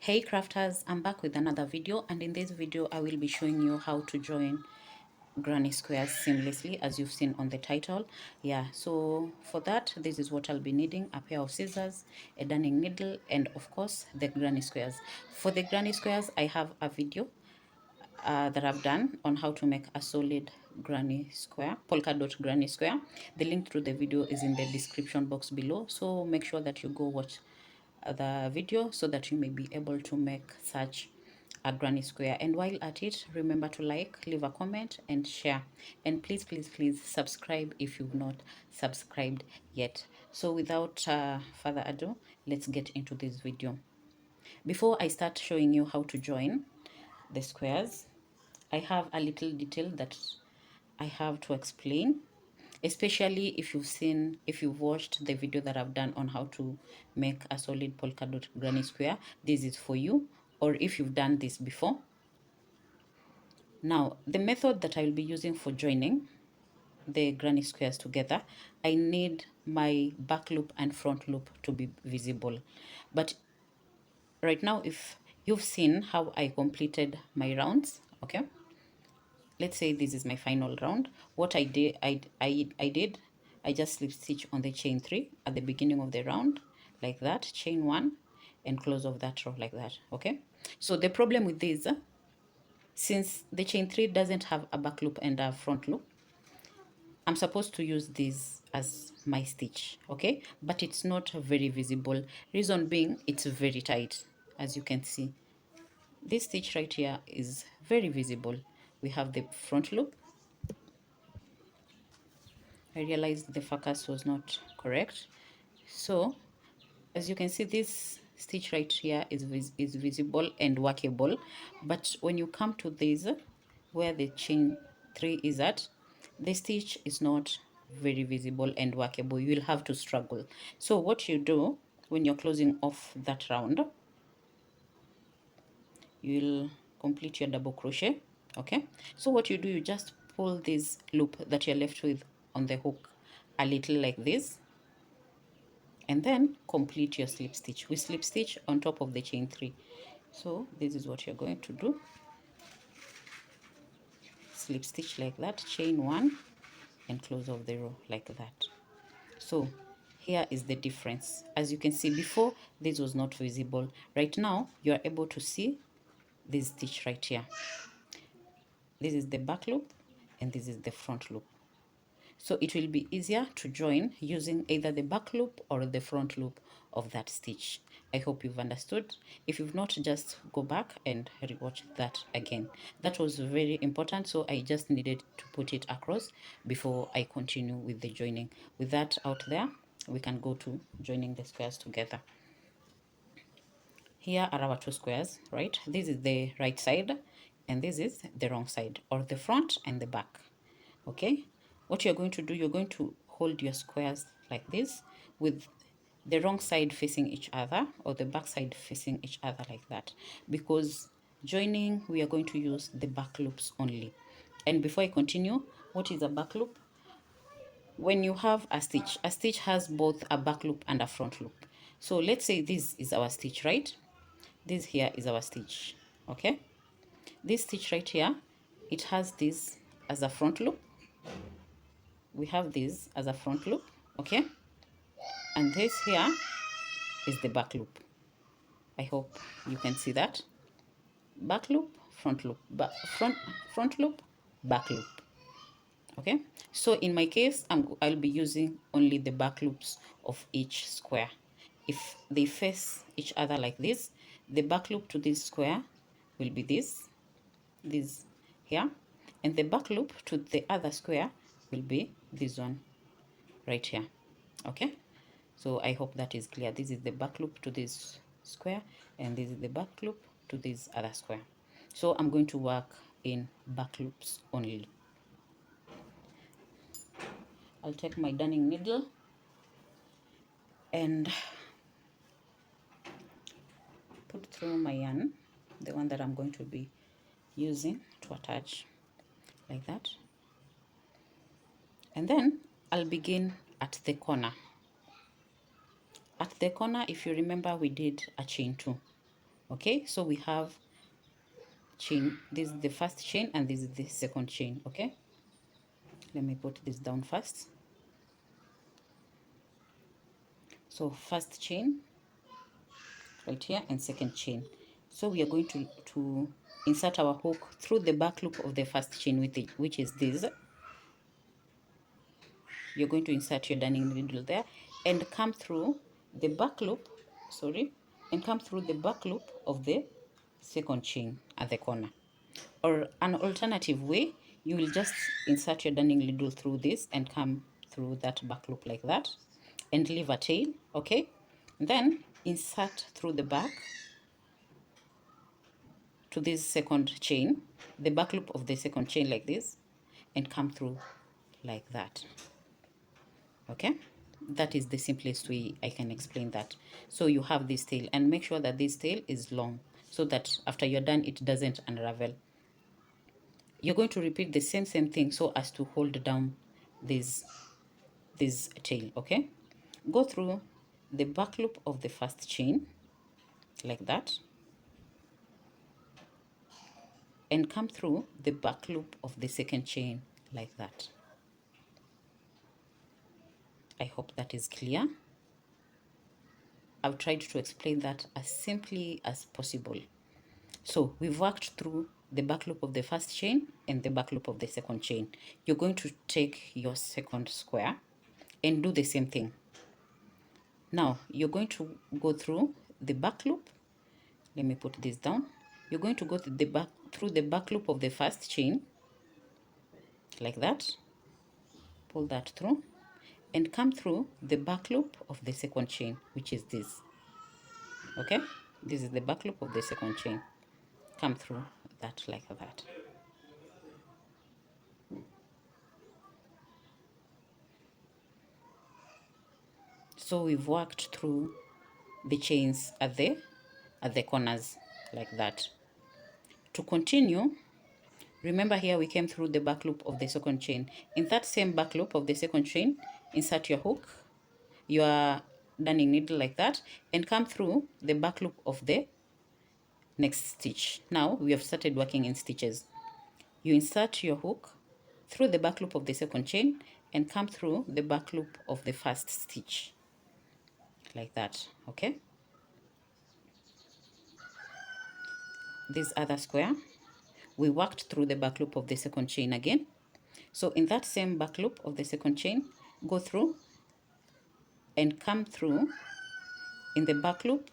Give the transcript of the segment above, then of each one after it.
Hey crafters, I'm back with another video, and in this video I will be showing you how to join granny squares seamlessly, as you've seen on the title. Yeah, so for that, this is what I'll be needing: a pair of scissors, a darning needle, and of course the granny squares. For the granny squares, I have a video that I've done on how to make a solid granny square, polka dot granny square. The link to the video is in the description box below, so make sure that you go watch the video so that you may be able to make such a granny square. And while at it, remember to like, leave a comment, and share. And please subscribe if you've not subscribed yet. So without further ado, let's get into this video. Before I start showing you how to join the squares, I have a little detail that I have to explain, especially if you've watched the video that I've done on how to make a solid polka dot granny square. This is for you, or if you've done this before. Now, the method that I will be using for joining the granny squares together, I need my back loop and front loop to be visible. But right now, if you've seen how I completed my rounds, okay, let's say this is my final round. What I did, I just slip stitch on the chain 3 at the beginning of the round, like that, chain 1, and close off that row like that. Okay, so the problem with this, since the chain 3 doesn't have a back loop and a front loop, I'm supposed to use this as my stitch, okay, but it's not very visible. Reason being, it's very tight. As you can see, this stitch right here is very visible. We have the front loop. I realized the focus was not correct. So as you can see, this stitch right here is visible and workable, but when you come to this where the chain 3 is at, the stitch is not very visible and workable. You will have to struggle. So what you do when you're closing off that round, you'll complete your double crochet. Okay, so what you do, you just pull this loop that you're left with on the hook a little like this, and then complete your slip stitch. We slip stitch on top of the chain 3. So this is what you're going to do: slip stitch like that, chain 1, and close off the row like that. So here is the difference. As you can see, before this was not visible. Right now you are able to see this stitch right here. This is the back loop and this is the front loop. So it will be easier to join using either the back loop or the front loop of that stitch. I hope you've understood. If you've not, just go back and rewatch that again. That was very important, so I just needed to put it across before I continue with the joining. With that out there, we can go to joining the squares together. Here are our two squares, right? This is the right side and this is the wrong side, or the front and the back. Okay, what you're going to do, you're going to hold your squares like this, with the wrong side facing each other or the back side facing each other like that, because joining we are going to use the back loops only. And before I continue, what is a back loop? When you have a stitch has both a back loop and a front loop. So let's say this is our stitch, right? This here is our stitch. Okay, this stitch right here, it has this as a front loop. We have this as a front loop, okay, and this here is the back loop. I hope you can see that. Back loop, front loop, front loop, back loop. Okay, so in my case, I'll be using only the back loops of each square. If they face each other like this, the back loop to this square will be this here, and the back loop to the other square will be this one right here. Okay, so I hope that is clear. This is the back loop to this square and this is the back loop to this other square. So I'm going to work in back loops only. I'll take my darning needle and put through my yarn, the one that I'm going to be using to attach, like that. And then I'll begin at the corner. At the corner, if you remember, we did a chain 2. Okay, so we have chain, this is the first chain and this is the second chain. Okay, let me put this down first. So first chain right here and second chain. So we are going to insert our hook through the back loop of the first chain with it, which is this. You're going to insert your darning needle there and come through the back loop, sorry, and come through the back loop of the second chain at the corner. Or an alternative way, you will just insert your darning needle through this and come through that back loop like that and leave a tail. Okay, and then insert through the back to this second chain, the back loop of the second chain like this, and come through like that. Okay, that is the simplest way I can explain that. So you have this tail, and make sure that this tail is long so that after you're done it doesn't unravel. You're going to repeat the same thing so as to hold down this tail. Okay, go through the back loop of the first chain like that and come through the back loop of the second chain like that. I hope that is clear. I've tried to explain that as simply as possible. So we've worked through the back loop of the first chain and the back loop of the second chain. You're going to take your second square and do the same thing. Now you're going to go through the back loop. Let me put this down. You're going to go to the back through the back loop of the first chain like that. Pull that through and come through the back loop of the second chain, which is this. Okay, this is the back loop of the second chain. Come through that like that. So we've worked through the chains at the corners like that. To continue, remember here we came through the back loop of the second chain. In that same back loop of the second chain, insert your hook, your darning needle like that, and come through the back loop of the next stitch. Now we have started working in stitches. You insert your hook through the back loop of the second chain and come through the back loop of the first stitch like that. Okay, this other square, we worked through the back loop of the second chain again. So in that same back loop of the second chain, go through and come through in the back loop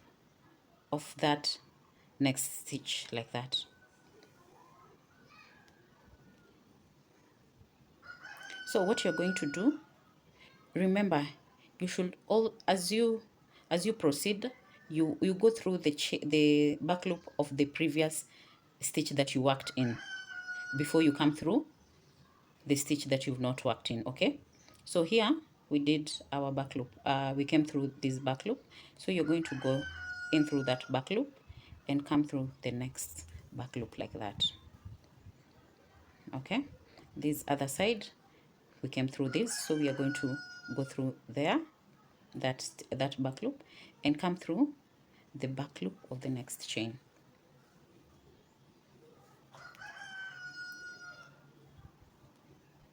of that next stitch like that. So what you're going to do, remember, you should all as you proceed, you go through the back loop of the previous stitch that you worked in before you come through the stitch that you've not worked in. Okay, so here we did our back loop, we came through this back loop, so you're going to go in through that back loop and come through the next back loop like that. Okay, this other side we came through this, so we are going to go through there, that back loop, and come through the back loop of the next chain.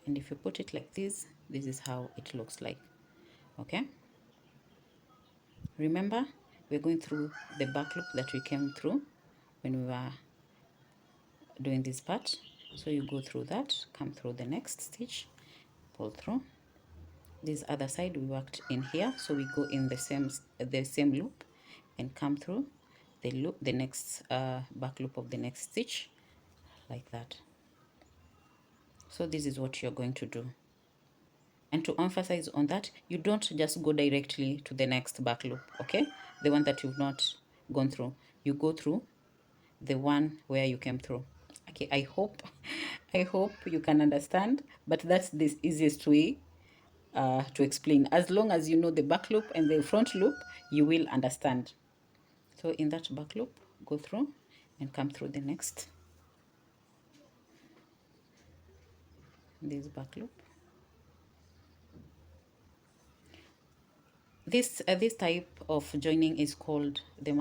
And if you put it like this is how it looks like. Okay, remember we're going through the back loop that we came through when we were doing this part. So you go through that, come through the next stitch, pull through. This other side we worked in here, so we go in the same loop and come through the loop, the next back loop of the next stitch like that. So this is what you're going to do. And to emphasize on that, you don't just go directly to the next back loop, okay, the one that you've not gone through. You go through the one where you came through. Okay, I hope I hope you can understand, but that's the easiest way to explain. As long as you know the back loop and the front loop, you will understand. So in that back loop, go through and come through the next, this back loop. This type of joining is called the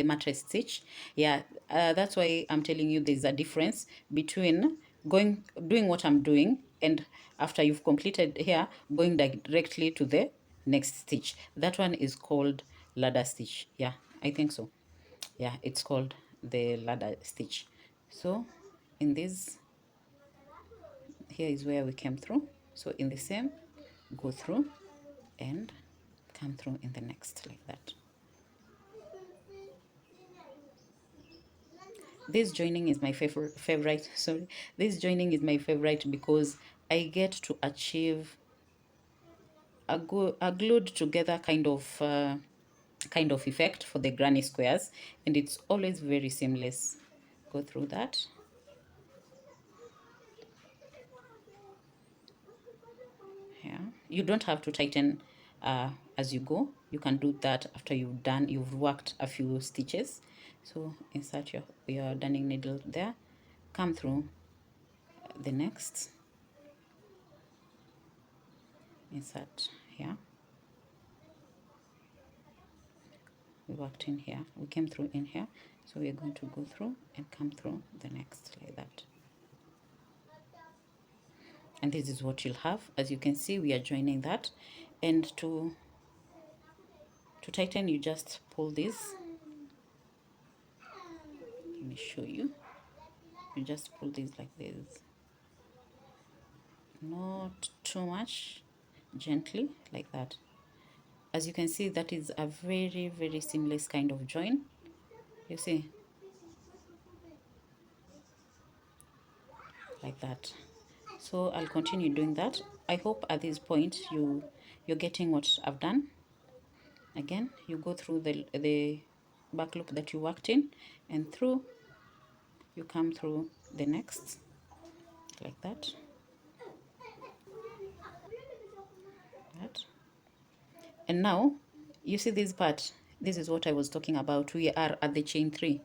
mattress stitch. Yeah, that's why I'm telling you there's a difference between doing what I'm doing, and after you've completed here, going directly to the next stitch. That one is called ladder stitch. Yeah, I think so. Yeah, it's called the ladder stitch. So in this, here is where we came through. So in the same, go through and come through in the next, like that. This joining is my favorite. Sorry, this joining is my favorite because I get to achieve a glued together kind of effect for the granny squares, and it's always very seamless. Go through that. Yeah, you don't have to tighten as you go. You can do that after you've worked a few stitches. So insert your darning needle there, come through the next, insert here. We worked in here, we came through in here, so we're going to go through and come through the next, like that. And this is what you'll have. As you can see, we are joining that, and to tighten, you just pull this. Let me show you. You just pull this like this, not too much, gently, like that. As you can see, that is a very seamless kind of join. You see, like that. So I'll continue doing that. I hope at this point you're getting what I've done. Again, you go through the back loop that you worked in, and through, you come through the next, like that. That. And now you see this part. This is what I was talking about. We are at the chain 3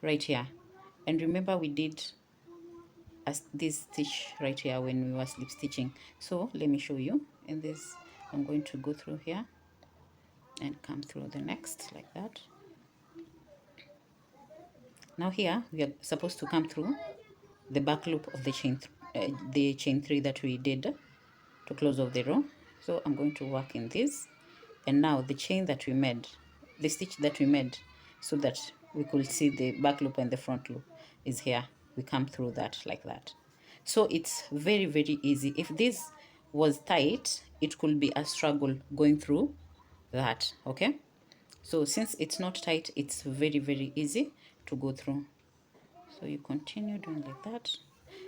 right here, and remember we did this stitch right here when we were slip stitching. So let me show you. In this, I'm going to go through here and come through the next, like that. Now here we are supposed to come through the back loop of the chain 3 that we did to close off the row. So I'm going to work in this, and now the chain that we made, the stitch that we made so that we could see the back loop and the front loop is here. We come through that, like that. So it's very easy. If this was tight, it could be a struggle going through that. Okay, so since it's not tight, it's very easy to go through. So you continue doing like that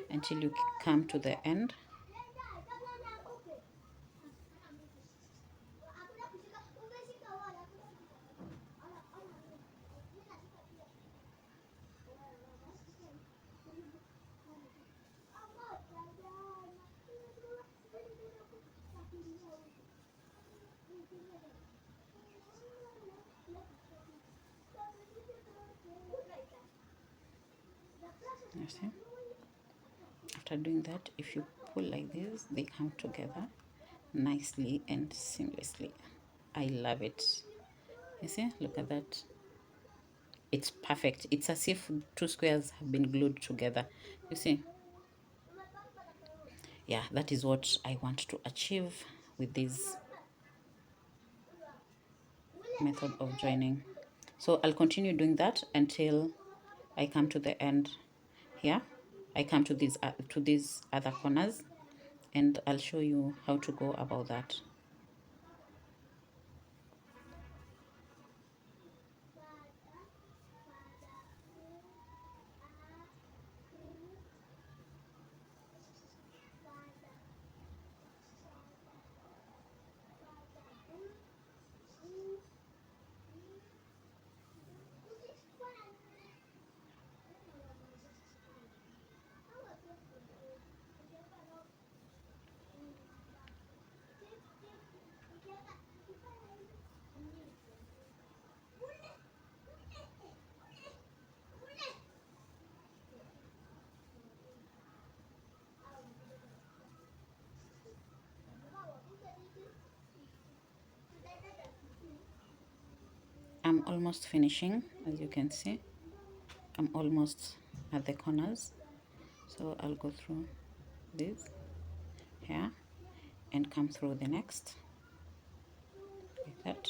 until you come to the end. You see, after doing that, if you pull like this, they come together nicely and seamlessly. I love it. You see, look at that. It's perfect. It's as if two squares have been glued together. You see, yeah, that is what I want to achieve with this method of joining. So I'll continue doing that until I come to the end here. I come to these other corners, and I'll show you how to go about that. almost finishing. As you can see, I'm almost at the corners, so I'll go through this here and come through the next like that.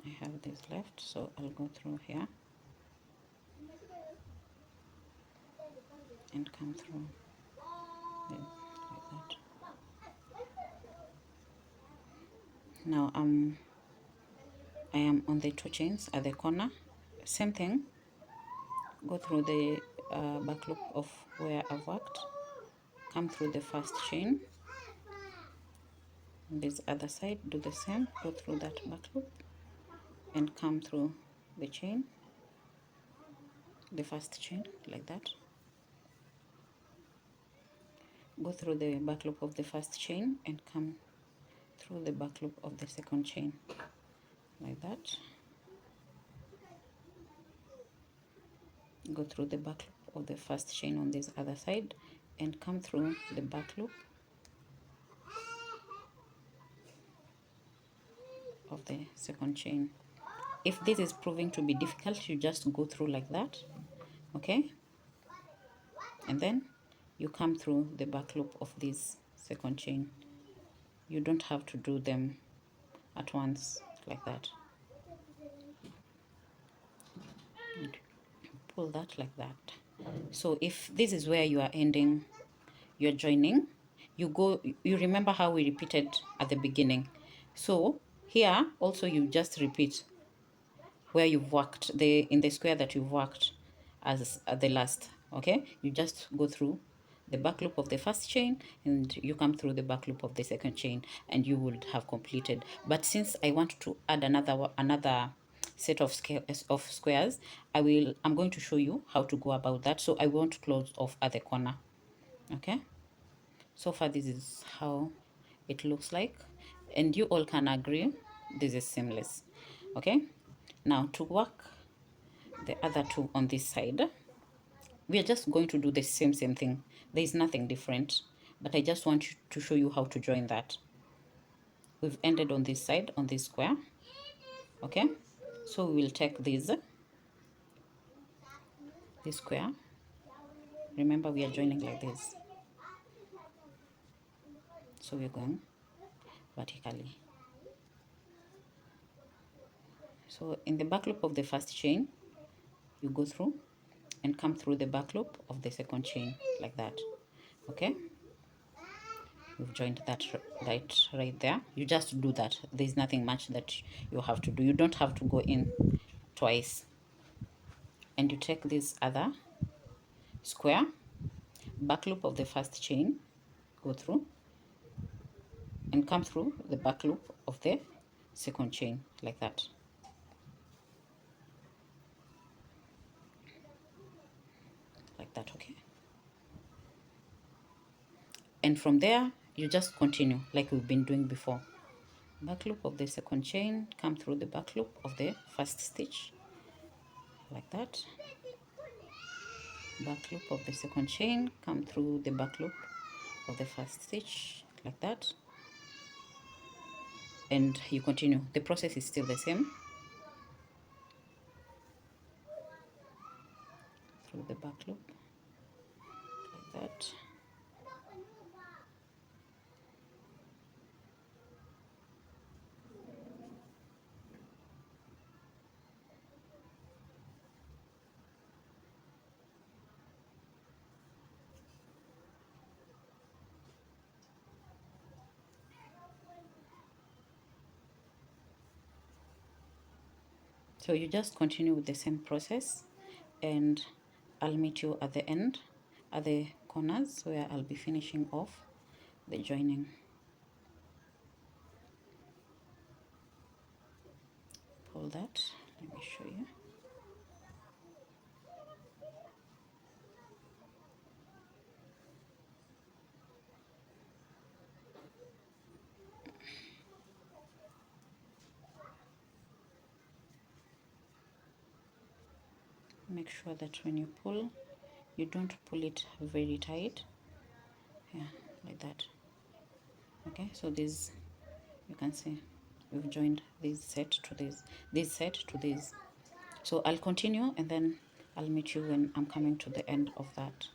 I have this left, so I'll go through here and come through this like that. Now I am on the 2 chains at the corner. Same thing, go through the back loop of where I've worked, come through the first chain. On this other side, do the same, go through that back loop and come through the chain, the first chain like that. Go through the back loop of the first chain and come through the back loop of the second chain like that. Go through the back loop of the first chain on this other side and come through the back loop of the second chain. If this is proving to be difficult, you just go through like that, okay, and then you come through the back loop of this second chain. You don't have to do them at once like that. And pull that like that. So if this is where you are ending your joining, you remember how we repeated at the beginning. So here also you just repeat where you've worked in the square that you've worked as the last, okay. You just go through the back loop of the first chain and you come through the back loop of the second chain and you would have completed. But since I want to add another set of squares, I'm going to show you how to go about that. So I won't close off at the corner, okay. So far this is how it looks like, and you all can agree this is seamless, okay. Now to work the other two on this side, we are just going to do the same thing. There is nothing different, but I just want to show you how to join that. We've ended on this side, on this square, okay. So we will take this square. Remember, we are joining like this, so we're going vertically. So in the back loop of the first chain, you go through and come through the back loop of the second chain like that, okay. We've joined that right there. You just do that. There's nothing much that you have to do. You don't have to go in twice. And you take this other square, back loop of the first chain, go through and come through the back loop of the second chain like that. Like that, okay. And from there, you just continue like we've been doing before. Back loop of the second chain, come through the back loop of the first stitch like that. Back loop of the second chain, come through the back loop of the first stitch like that, and you continue. The process is still the same. Through the back loop like that. So you just continue with the same process, and I'll meet you at the end, at the corners where I'll be finishing off the joining. Pull that, let me show you. Make sure that when you pull, you don't pull it very tight. Yeah, like that. Okay, so this, you can see we've joined this set to this set to this. So I'll continue and then I'll meet you when I'm coming to the end of that.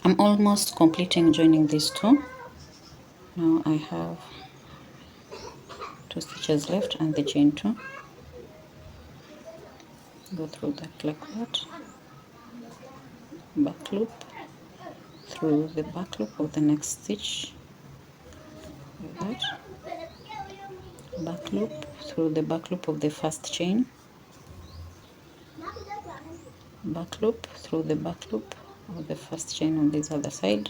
I'm almost completing joining these two. Now I have 2 stitches left and the chain 2. Go through that like that, back loop through the back loop of the next stitch, like that, back loop through the back loop of the first chain, back loop through the back loop of the first chain on this other side,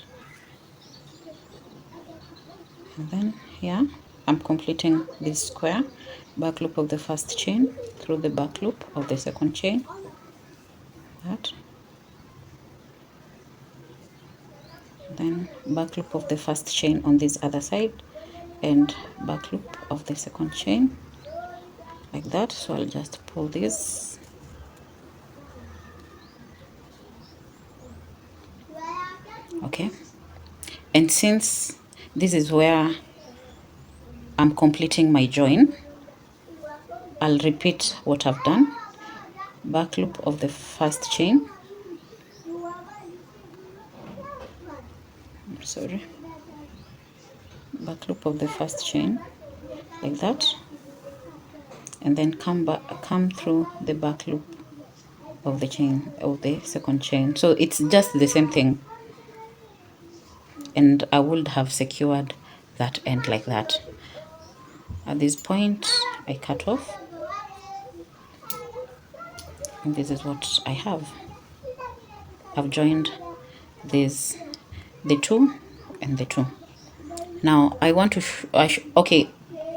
and then here I'm completing this square, back loop of the first chain through the back loop of the second chain, that, then back loop of the first chain on this other side and back loop of the second chain, like that. So I'll just pull this, okay, and since this is where I'm completing my join, I'll repeat what I've done. Back loop of the first chain, sorry, back loop of the first chain, like that, and then come through the back loop of the chain of the second chain. So it's just the same thing, and I would have secured that end like that. At this point I cut off, and this is what I have. I've joined this, the 2 and the 2. Now I want to okay,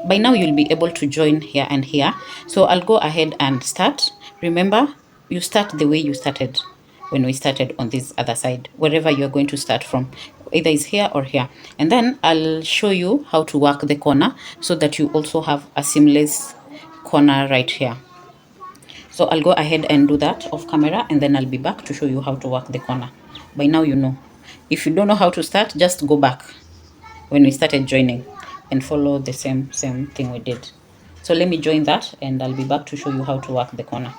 by now you'll be able to join here and here, so I'll go ahead and start. Remember, you start the way you started when we started on this other side, wherever you're going to start from, either is here or here, and then I'll show you how to work the corner so that you also have a seamless corner right here. So I'll go ahead and do that off camera, and then I'll be back to show you how to work the corner. By now you know. If you don't know how to start, just go back when we started joining and follow the same thing we did. So let me join that and I'll be back to show you how to work the corner.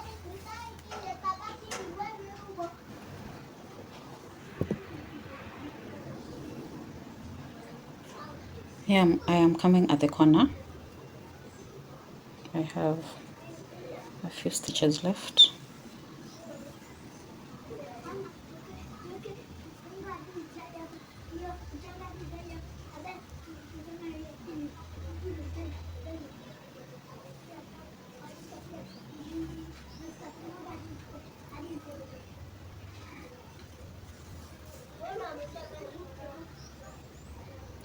Here I am coming at the corner. I have a few stitches left.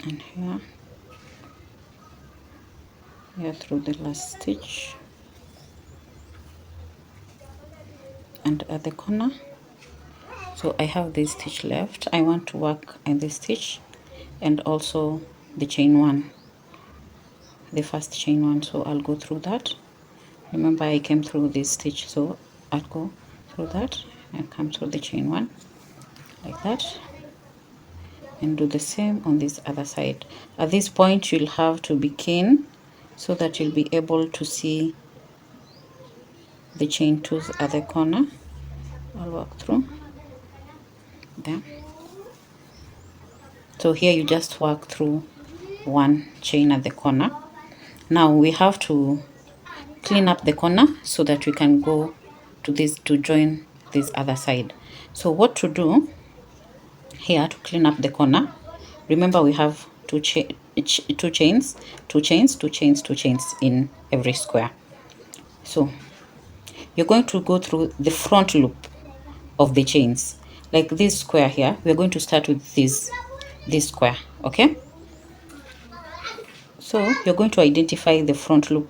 And here through the last stitch, and at the corner. So I have this stitch left. I want to work in this stitch and also the chain 1, the first chain 1. So I'll go through that. Remember, I came through this stitch, so I'll go through that and come through the chain 1 like that, and do the same on this other side. At this point you'll have to be keen so that you'll be able to see the chain 2s at the corner. I'll walk through there. So here you just work through 1 chain at the corner. Now we have to clean up the corner so that we can go to this to join this other side. So what to do, here to clean up the corner. Remember, we have two chains, two chains, two chains, two chains in every square. So you're going to go through the front loop of the chains, like this square here. We're going to start with this square. Okay, so you're going to identify the front loop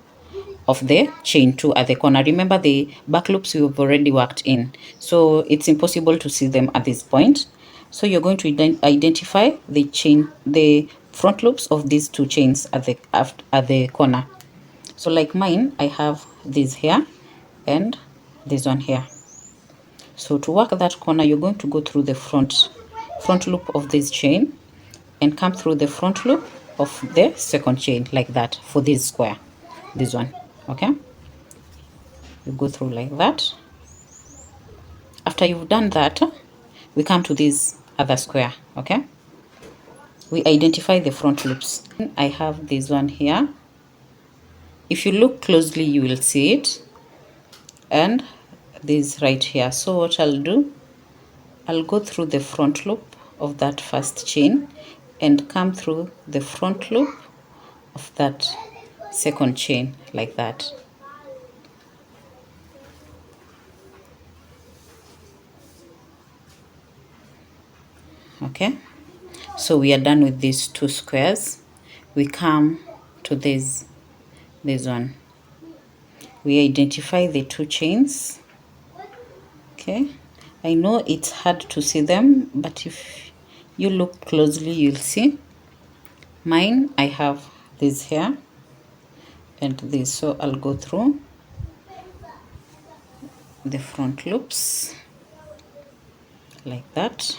of the chain 2 at the corner. Remember, the back loops we've already worked in, so it's impossible to see them at this point. So you're going to identify the front loops of these two chains at the corner. So like mine, I have this here and this one here. So to work that corner, you're going to go through the front loop of this chain and come through the front loop of the second chain, like that, for this square, this one. Okay, you go through like that. After you've done that, we come to this other square. Okay, we identify the front loops. I have this one here. If you look closely, you will see it, and this right here. So what I'll do, I'll go through the front loop of that first chain and come through the front loop of that second chain, like that. Okay, so we are done with these two squares. We come to this one. We identify the two chains. Okay, I know it's hard to see them, but if you look closely, you'll see. Mine, I have this here and this, so I'll go through the front loops like that.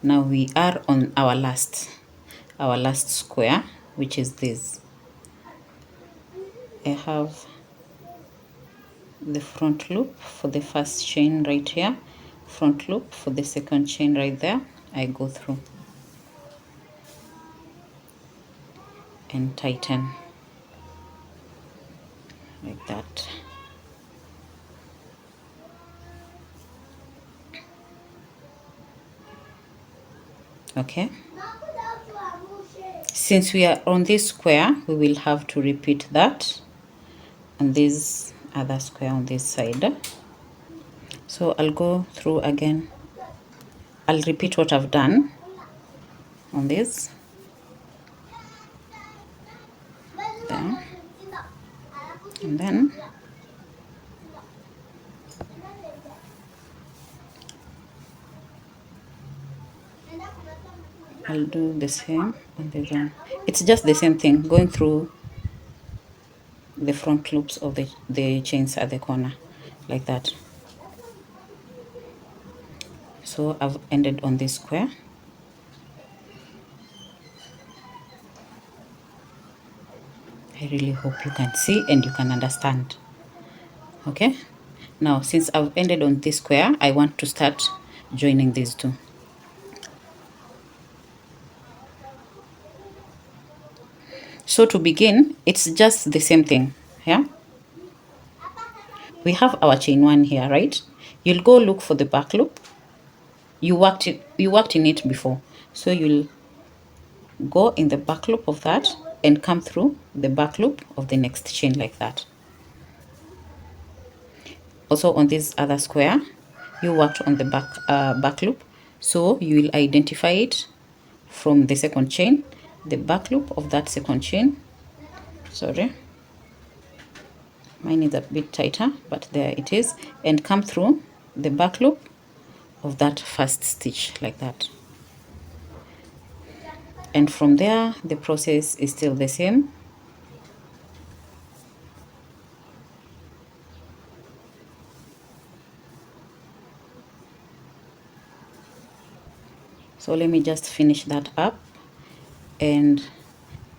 Now we are on our last square, which is this. I have the front loop for the first chain right here, front loop for the second chain right there. I go through and tighten like that. Okay, since we are on this square, we will have to repeat that on this other square on this side. So I'll go through again. I'll repeat what I've done on this there, and then I'll do the same on this one. It's just the same thing, going through the front loops of the chains at the corner, like that. So I've ended on this square. I really hope you can see and you can understand. Okay, now since I've ended on this square, I want to start joining these two. So to begin, it's just the same thing. Yeah, we have our chain 1 here, right? You'll go look for the back loop. You worked in it before, so you'll go in the back loop of that and come through the back loop of the next chain, like that. Also on this other square, you worked on the back loop, so you will identify it from the second chain, the back loop of that second chain. Sorry, mine is a bit tighter, but there it is, and come through the back loop of that first stitch, like that. And from there, the process is still the same. So let me just finish that up and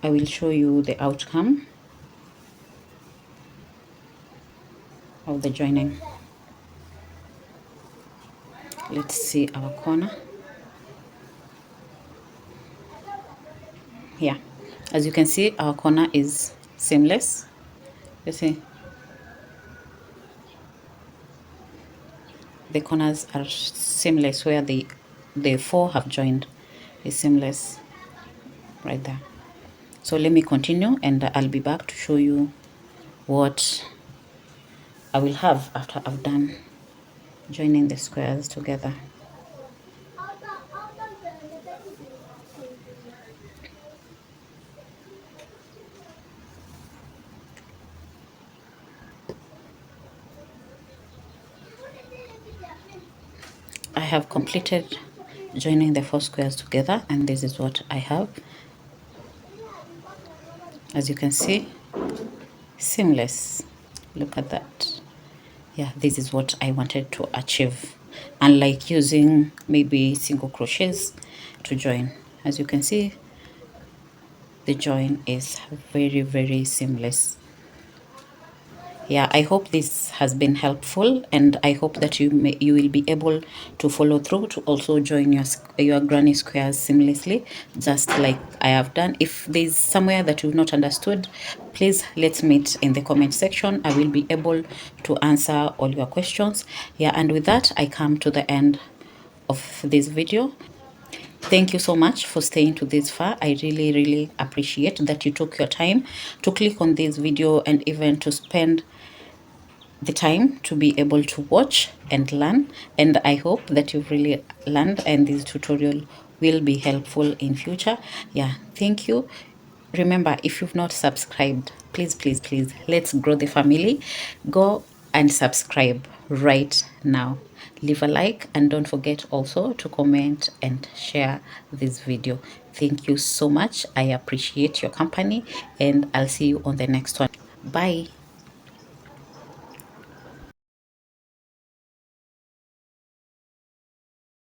I will show you the outcome of the joining. Let's see our corner. Yeah, as you can see, our corner is seamless. You see, the corners are seamless where they the four have joined. It's seamless right there. So let me continue, and I'll be back to show you what I will have after I've done joining the squares together. I have completed joining the four squares together, and this is what I have. As you can see, seamless. Look at that. Yeah, this is what I wanted to achieve, unlike using maybe single crochets to join. As you can see, the join is very seamless. Yeah, I hope this has been helpful, and I hope that you will be able to follow through to also join your granny squares seamlessly, just like I have done. If there's somewhere that you've not understood, please let's meet in the comment section. I will be able to answer all your questions. Yeah, and with that, I come to the end of this video. Thank you so much for staying to this far. I really appreciate that you took your time to click on this video and even to spend the time to be able to watch and learn. And I hope that you've really learned and this tutorial will be helpful in future. Yeah, thank you. Remember, if you've not subscribed, please let's grow the family. Go and subscribe right now. Leave a like, and don't forget also to comment and share this video. Thank you so much. I appreciate your company, and I'll see you on the next one. Bye.